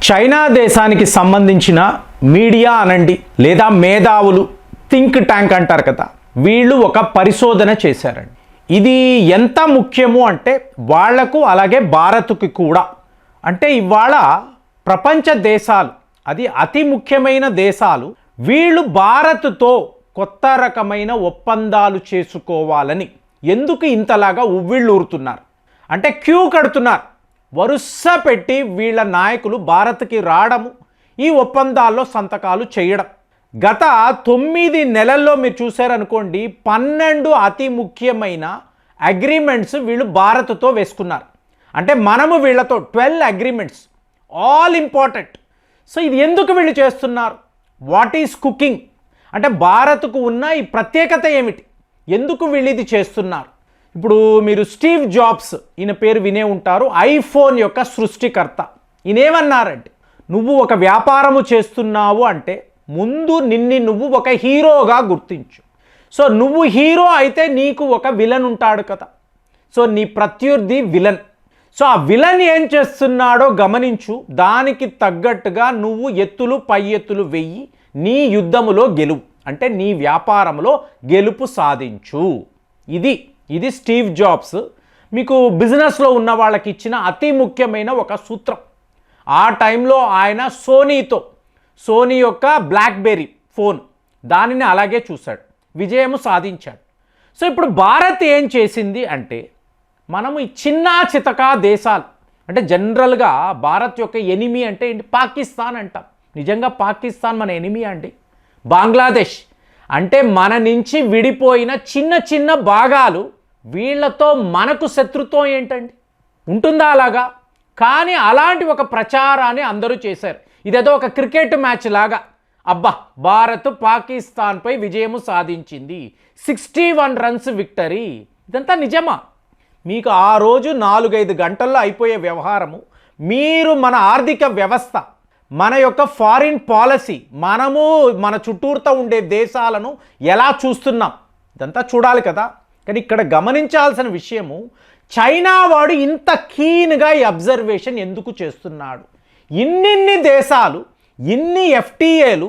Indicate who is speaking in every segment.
Speaker 1: China దేశానికి సంబంధించిన media అనండి లేదా మేధావులు థింక్ ట్యాంక్ అంటారు కదా, వీళ్ళు ఒక పరిశోధన చేశారండి. ఇది ఎంత ముఖ్యము అంటే వాళ్లకు అలాగే భారత్కి కూడా. అంటే ఇవాళ ప్రపంచ దేశాలు, అది అతి ముఖ్యమైన దేశాలు, వీళ్ళు భారత్తో కొత్త రకమైన ఒప్పందాలు చేసుకోవాలని ఎందుకు ఇంతలాగా ఉవ్విళ్ళూరుతున్నారు అంటే క్యూ కడుతున్నారు. వరుస పెట్టి వీళ్ళ నాయకులు భారత్కి రావడము, ఈ ఒప్పందాల్లో సంతకాలు చేయడం. గత 9 నెలల్లో మీరు చూశారనుకోండి, 12 అతి ముఖ్యమైన అగ్రిమెంట్స్ వీళ్ళు భారత్తో వేసుకున్నారు. అంటే మనము వీళ్ళతో 12 అగ్రిమెంట్స్, ఆల్ ఇంపార్టెంట్. సో ఇది ఎందుకు వీళ్ళు చేస్తున్నారు? వాట్ ఈజ్ కుకింగ్ అంటే భారత్కు ఉన్న ఈ ప్రత్యేకత ఏమిటి? ఎందుకు వీళ్ళు ఇది చేస్తున్నారు? ఇప్పుడు మీరు స్టీవ్ జాబ్స్, ఈయన పేరు వినే ఉంటారు, ఐఫోన్ యొక్క సృష్టికర్త. ఈయనేమన్నారంటే, నువ్వు ఒక వ్యాపారము చేస్తున్నావు అంటే ముందు నువ్వు ఒక హీరోగా గుర్తించు. సో నువ్వు హీరో అయితే నీకు ఒక విలన్ ఉంటాడు కదా, సో నీ ప్రత్యర్థి విలన్. సో ఆ విలన్ ఏం చేస్తున్నాడో గమనించు, దానికి తగ్గట్టుగా నువ్వు ఎత్తులు పై ఎత్తులు వెయ్యి, నీ యుద్ధములో గెలువు అంటే నీ వ్యాపారంలో గెలుపు సాధించు. ఇది స్టీవ్ జాబ్స్ మీకు బిజినెస్లో ఉన్న వాళ్ళకి ఇచ్చిన అతి ముఖ్యమైన ఒక సూత్రం. ఆ టైంలో ఆయన సోనీ యొక్క బ్లాక్బెర్రీ ఫోన్, దానిని అలాగే చూశాడు, విజయము సాధించాడు. సో ఇప్పుడు భారత్ ఏం చేసింది అంటే, మనము ఈ చిన్న చితకా దేశాలు అంటే జనరల్గా భారత్ యొక్క ఎనిమీ అంటే ఏంటి? పాకిస్తాన్ అంటాం. నిజంగా పాకిస్తాన్ మన ఎనిమీ అండి. బంగ్లాదేశ్ అంటే మన నుంచి విడిపోయిన చిన్న చిన్న భాగాలు, వీళ్లతో మనకు శత్రుత్వం ఏంటండి? ఉంటుందా అలాగా? కానీ అలాంటి ఒక ప్రచారాన్ని అందరూ చేశారు. ఇదేదో ఒక క్రికెట్ మ్యాచ్ లాగా, అబ్బా భారత్ పాకిస్తాన్పై విజయము సాధించింది, 61 రన్స్ విక్టరీ. ఇదంతా నిజమా? మీకు ఆ రోజు 4-5 గంటల్లో అయిపోయే వ్యవహారము. మీరు మన ఆర్థిక వ్యవస్థ, మన యొక్క ఫారిన్ పాలసీ, మనము మన చుట్టూరుతో ఉండే దేశాలను ఎలా చూస్తున్నాం, ఇదంతా చూడాలి కదా. కానీ ఇక్కడ గమనించాల్సిన విషయము, చైనా వాడు ఇంత కీన్గా ఈ అబ్జర్వేషన్ ఎందుకు చేస్తున్నాడు? ఇన్ని దేశాలు, ఇన్ని ఎఫ్టీఏలు,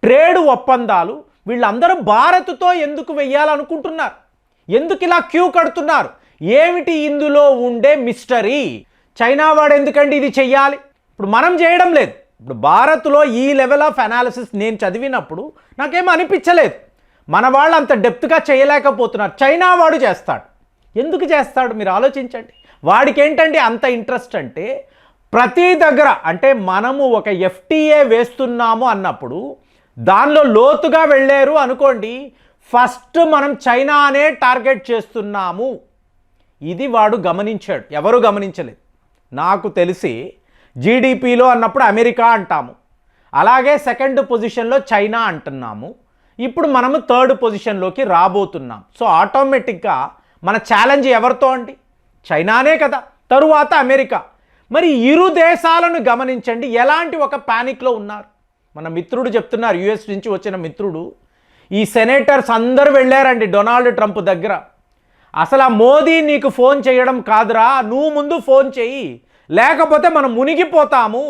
Speaker 1: ట్రేడ్ ఒప్పందాలు, వీళ్ళందరూ భారత్తో ఎందుకు వెయ్యాలనుకుంటున్నారు? ఎందుకు ఇలా క్యూ కడుతున్నారు? ఏమిటి ఇందులో ఉండే మిస్టరీ? చైనా వాడు ఎందుకండి ఇది చెయ్యాలి? ఇప్పుడు మనం చేయడం లేదు. ఇప్పుడు భారత్లో ఈ లెవెల్ ఆఫ్ అనాలిసిస్ నేను చదివినప్పుడు నాకేమో అనిపించలేదు. మన వాళ్ళు అంత డెప్త్గా చేయలేకపోతున్నారు. చైనా వాడు చేస్తాడు. ఎందుకు చేస్తాడు మీరు ఆలోచించండి. వాడికి ఏంటంటే అంత ఇంట్రెస్ట్ అంటే, ప్రతి దగ్గర అంటే మనము ఒక ఎఫ్టీఏ వేస్తున్నాము అన్నప్పుడు దానిలో లోతుగా వెళ్ళారు అనుకోండి, ఫస్ట్ మనం చైనానే టార్గెట్ చేస్తున్నాము. ఇది వాడు గమనించాడు, ఎవరు గమనించలేదు. నాకు తెలిసి జీడిపిలో అన్నప్పుడు అమెరికా అంటాము, అలాగే సెకండ్ పొజిషన్లో చైనా అంటున్నాము, ఇప్పుడు మనము థర్డ్ పొజిషన్లోకి రాబోతున్నాం. సో ఆటోమేటిక్గా మన ఛాలెంజ్ ఎవరితో అండి? చైనానే కదా, తరువాత అమెరికా. మరి ఇరు దేశాలను గమనించండి, ఎలాంటి ఒక ప్యానిక్లో ఉన్నారు. మన మిత్రుడు చెప్తున్నారు, యుఎస్ నుంచి వచ్చిన మిత్రుడు, ఈ సెనేటర్స్ అందరూ వెళ్ళారండి డొనాల్డ్ ట్రంప్ దగ్గర. అసలు ఆ మోదీ నీకు ఫోన్ చేయడం కాదురా, నువ్వు ముందు ఫోన్ చెయ్యి, లేకపోతే మనం మునిగిపోతాము,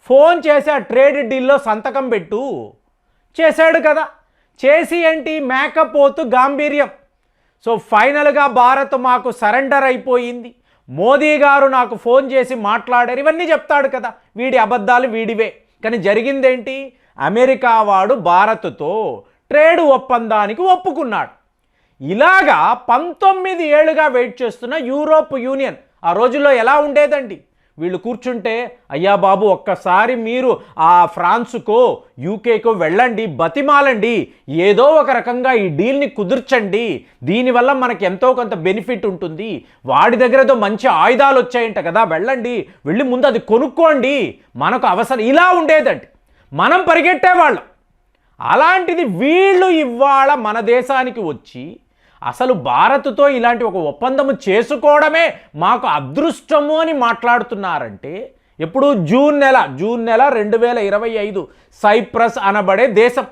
Speaker 1: ఫోన్ చేసి ఆ ట్రేడ్ డీల్లో సంతకం పెట్టు. చేశాడు కదా. చేసి ఏంటి? మేకపోతు గాంభీర్యం. సో ఫైనల్గా భారత్ మాకు సరెండర్ అయిపోయింది, మోదీ గారు నాకు ఫోన్ చేసి మాట్లాడారు, ఇవన్నీ చెప్తాడు కదా. వీడి అబద్ధాలు వీడివే. కానీ జరిగిందేంటి? అమెరికా వాడు భారత్తో ట్రేడ్ ఒప్పందానికి ఒప్పుకున్నాడు. ఇలాగా 19 ఏళ్ళుగా వెయిట్ చేస్తున్న యూరోప్ యూనియన్ ఆ రోజుల్లో ఎలా ఉండేదండి? వీళ్ళు కూర్చుంటే, అయ్యా బాబు ఒక్కసారి మీరు ఆ ఫ్రాన్సుకో యూకేకో వెళ్ళండి, బతిమాలండి, ఏదో ఒక రకంగా ఈ డీల్ని కుదుర్చండి, దీనివల్ల మనకి ఎంతో కొంత బెనిఫిట్ ఉంటుంది, వాడి దగ్గర ఏదో మంచి ఆయుధాలు వచ్చాయంట కదా, వెళ్ళండి, వెళ్ళి ముందు అది కొనుక్కోండి, మనకు అవసరం. ఇలా ఉండేదండి, మనం పరిగెట్టేవాళ్ళం. అలాంటిది వీళ్ళు ఇవాళ మన దేశానికి వచ్చి అసలు భారత్తో ఇలాంటి ఒక ఒప్పందము చేసుకోవడమే మాకు అదృష్టము అని మాట్లాడుతున్నారంటే, ఎప్పుడు జూన్ నెల 2025 సైప్రస్ అనబడే దేశం.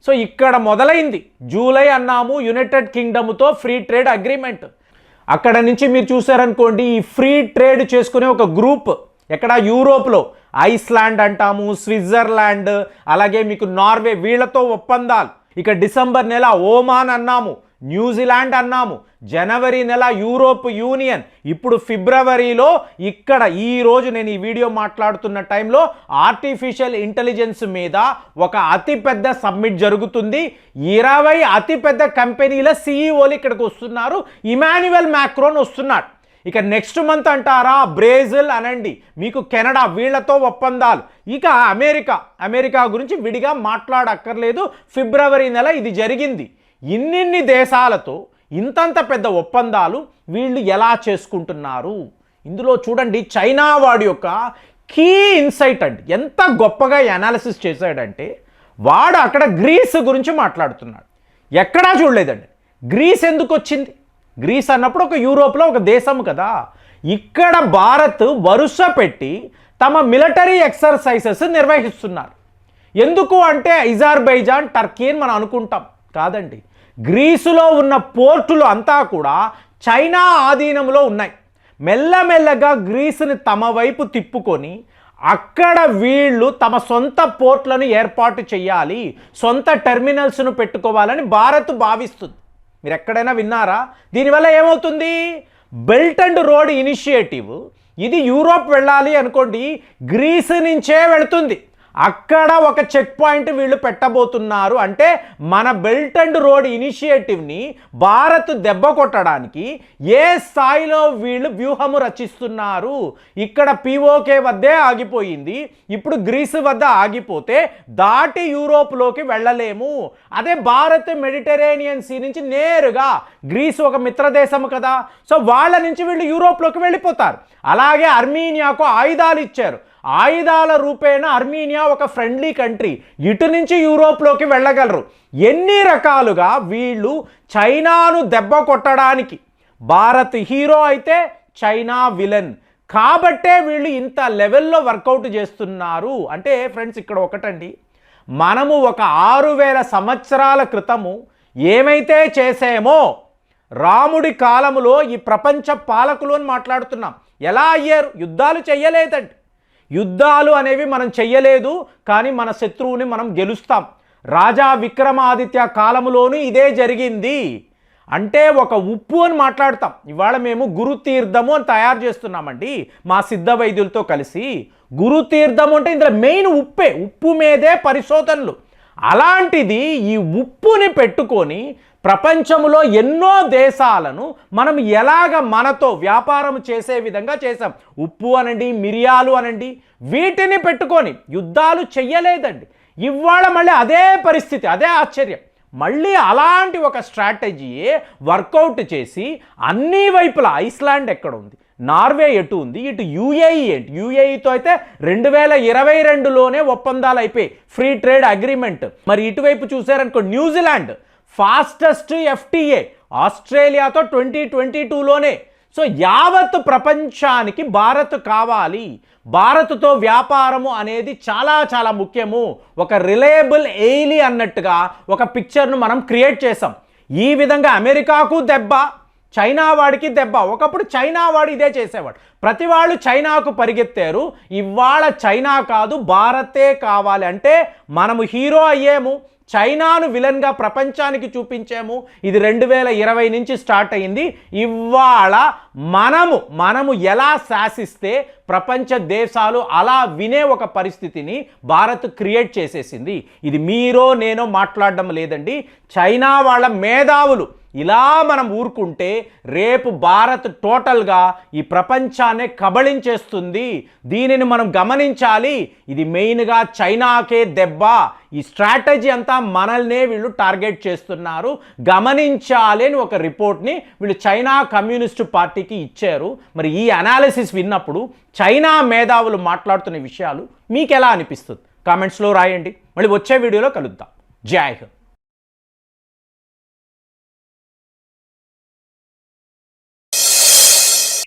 Speaker 1: సో ఇక్కడ మొదలైంది. జూలై అన్నాము, యునైటెడ్ కింగ్డమ్తో ఫ్రీ ట్రేడ్ అగ్రిమెంట్. అక్కడ నుంచి మీరు చూసారనుకోండి, ఈ ఫ్రీ ట్రేడ్ చేసుకునే ఒక గ్రూప్ ఎక్కడ? యూరోప్లో ఐస్లాండ్ అంటాము, స్విట్జర్లాండ్, అలాగే మీకు నార్వే, వీళ్ళతో ఒప్పందాలు. ఇక డిసెంబర్ నెల ఓమాన్ అన్నాము, న్యూజిలాండ్ అన్నాము, జనవరి నెల యూరోప్ యూనియన్, ఇప్పుడు ఫిబ్రవరిలో ఇక్కడ ఈరోజు నేను ఈ వీడియో మాట్లాడుతున్న టైంలో ఆర్టిఫిషియల్ ఇంటెలిజెన్స్ మీద ఒక అతిపెద్ద సమ్మిట్ జరుగుతుంది. 20 అతిపెద్ద కంపెనీల సీఈఓలు ఇక్కడికి వస్తున్నారు. ఇమాన్యుయల్ మ్యాక్రోన్ వస్తున్నాడు. ఇక నెక్స్ట్ మంత్ అంటారా, బ్రెజిల్ అనండి, మీకు కెనడా, వీళ్లతో ఒప్పందాలు. ఇక అమెరికా గురించి విడిగా మాట్లాడక్కర్లేదు. ఫిబ్రవరి నెల ఇది జరిగింది. ఇన్నిన్ని దేశాలతో ఇంతంత పెద్ద ఒప్పందాలు వీళ్ళు ఎలా చేసుకుంటున్నారు? ఇందులో చూడండి, చైనా వాడి యొక్క కీ ఇన్సైట్ అండి, ఎంత గొప్పగా అనాలిసిస్ చేశాడంటే, వాడు అక్కడ గ్రీస్ గురించి మాట్లాడుతున్నాడు. ఎక్కడా చూడలేదండి. గ్రీస్ ఎందుకు వచ్చింది? గ్రీస్ అన్నప్పుడు ఒక యూరోప్లో ఒక దేశం కదా. ఇక్కడ భారత్ వరుస పెట్టి తమ మిలిటరీ ఎక్సర్సైజెస్ నిర్వహిస్తున్నారు. ఎందుకు అంటే అజర్బైజాన్, టర్కీ అని మనం అనుకుంటాం, కాదండి. గ్రీసులో ఉన్న పోర్టులు అంతా కూడా చైనా ఆధీనంలో ఉన్నాయి. మెల్లమెల్లగా గ్రీసుని తమ వైపు తిప్పుకొని అక్కడ వీళ్ళు తమ సొంత పోర్ట్లను ఏర్పాటు చేయాలి, సొంత టెర్మినల్స్ను పెట్టుకోవాలని భారత్ భావిస్తుంది. మీరు ఎక్కడైనా విన్నారా? దీనివల్ల ఏమవుతుంది? బెల్ట్ అండ్ రోడ్ ఇనిషియేటివ్, ఇది యూరోప్ వెళ్ళాలి అనుకోండి, గ్రీస్ నుంచే వెళుతుంది. అక్కడ ఒక చెక్ పాయింట్ వీళ్ళు పెట్టబోతున్నారు. అంటే మన బెల్ట్ అండ్ రోడ్ ఇనిషియేటివ్ని భారత్ దెబ్బ కొట్టడానికి ఏ స్థాయిలో వీళ్ళు వ్యూహము రచిస్తున్నారు. ఇక్కడ పిఓకే వద్దే ఆగిపోయింది, ఇప్పుడు గ్రీస్ వద్ద ఆగిపోతే దాటి యూరోప్లోకి వెళ్ళలేము. అదే భారత్ మెడిటరేనియన్ సీ నుంచి నేరుగా, గ్రీస్ ఒక మిత్రదేశము కదా, సో వాళ్ళ నుంచి వీళ్ళు యూరోప్లోకి వెళ్ళిపోతారు. అలాగే అర్మీనియాకు ఆయుధాలు ఇచ్చారు. ఆయుధాల రూపేణ అర్మీనియా ఒక ఫ్రెండ్లీ కంట్రీ, ఇటు నుంచి యూరోప్లోకి వెళ్ళగలరు. ఎన్ని రకాలుగా వీళ్ళు చైనాను దెబ్బ కొట్టడానికి, భారత్ హీరో అయితే చైనా విలన్ కాబట్టే వీళ్ళు ఇంత లెవెల్లో వర్కౌట్ చేస్తున్నారు. అంటే ఫ్రెండ్స్, ఇక్కడ ఒకటండి, మనము ఒక 6000 సంవత్సరాల క్రితము ఏమైతే చేసామో, రాముడి కాలములో ఈ ప్రపంచ పాలకులు అని మాట్లాడుతున్నాం. ఎలా అయ్యారు? యుద్ధాలు చెయ్యలేదండి. యుద్ధాలు అనేవి మనం చెయ్యలేదు, కానీ మన శత్రువుని మనం గెలుస్తాం. రాజా విక్రమాదిత్య కాలంలోనూ ఇదే జరిగింది. అంటే ఒక ఉప్పు అని మాట్లాడతాం. ఇవాళ మేము గురుతీర్థము అని తయారు చేస్తున్నామండి మా సిద్ధ వైద్యులతో కలిసి. గురుతీర్థము అంటే ఇందులో మెయిన్ ఉప్పే, ఉప్పు మీదే పరిశోధనలు. అలాంటిది ఈ ఉప్పుని పెట్టుకొని ప్రపంచంలో ఎన్నో దేశాలను మనం ఎలాగ మనతో వ్యాపారం చేసే విధంగా చేసాం. ఉప్పు అనండి, మిరియాలు అనండి, వీటిని పెట్టుకొని యుద్ధాలు చెయ్యలేదండి. ఇవాళ మళ్ళీ అదే పరిస్థితి, అదే ఆశ్చర్యం. మళ్ళీ అలాంటి ఒక స్ట్రాటజీయే వర్కౌట్ చేసి అన్ని వైపులా, ఐస్లాండ్ ఎక్కడ ఉంది, నార్వే ఎటు ఉంది, ఇటు యుఏఈ ఏంటి, యుఏఈతో అయితే 2022లోనే ఒప్పందాలు అయిపోయి, ఫ్రీ ట్రేడ్ అగ్రిమెంట్. మరి ఇటువైపు చూసారనుకో, న్యూజిలాండ్ ఫాస్టెస్ట్ FTA, ఆస్ట్రేలియాతో 2022లోనే. సో యావత్ ప్రపంచానికి భారత్ కావాలి. భారత్తో వ్యాపారము అనేది చాలా చాలా ముఖ్యము. ఒక రిలయబుల్ ఎయిలీ అన్నట్టుగా ఒక పిక్చర్ను మనం క్రియేట్ చేసాం. ఈ విధంగా అమెరికాకు దెబ్బ, చైనా వాడికి దెబ్బ. ఒకప్పుడు చైనా వాడు ఇదే చేసేవాడు, ప్రతి వాళ్ళు చైనాకు పరిగెత్తారు. ఇవాళ చైనా కాదు, భారతే కావాలి. అంటే మనము హీరో అయ్యేము, చైనాను విలన్గా ప్రపంచానికి చూపించాము. ఇది 2020 నుంచి స్టార్ట్ అయింది. ఇవాళ మనము ఎలా శాసిస్తే ప్రపంచ దేశాలు అలా వినే ఒక పరిస్థితిని భారత్ క్రియేట్ చేసేసింది. ఇది మీరో నేనో మాట్లాడడం లేదండి, చైనా వాళ్ళ మేధావులు. ఇలా మనం ఊరుకుంటే రేపు భారత్ టోటల్గా ఈ ప్రపంచాన్ని కబళించేస్తుంది. దీనిని మనం గమనించాలి. ఇది మెయిన్గా చైనాకే దెబ్బ. ఈ స్ట్రాటజీ అంతా మనల్నే వీళ్ళు టార్గెట్ చేస్తున్నారు, గమనించాలి అని ఒక రిపోర్ట్ని వీళ్ళు చైనా కమ్యూనిస్టు పార్టీకి ఇచ్చారు. మరి ఈ అనాలిసిస్ విన్నప్పుడు చైనా మేధావులు మాట్లాడుతున్న విషయాలు మీకు ఎలా అనిపిస్తుంది? కామెంట్స్లో రాయండి. మళ్ళీ వచ్చే వీడియోలో కలుద్దాం. జై హింద్.